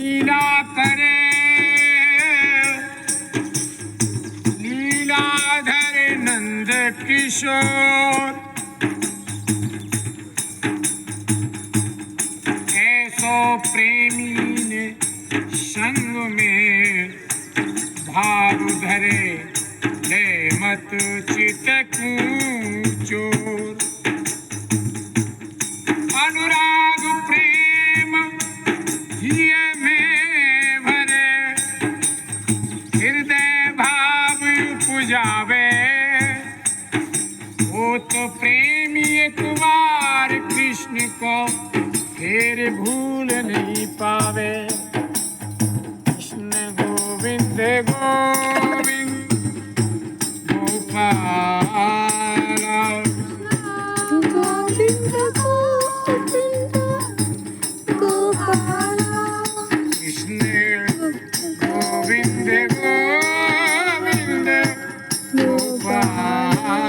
लीला करे लीलाधर नंद किशोर, ऐसो प्रेमी ने संग में भाव धरे ले मत चित कूचोर। अनुराग प्रेम हिय में भरे हृदय भाव पुजावे, वो तो प्रेमी एक बार कृष्ण को फिर भूल नहीं पावे। कृष्ण गोविंद गोविंद गोपाल, गोविंद गोविंद गोपाल, कृष्ण गोविंद गोविंद गोपाल।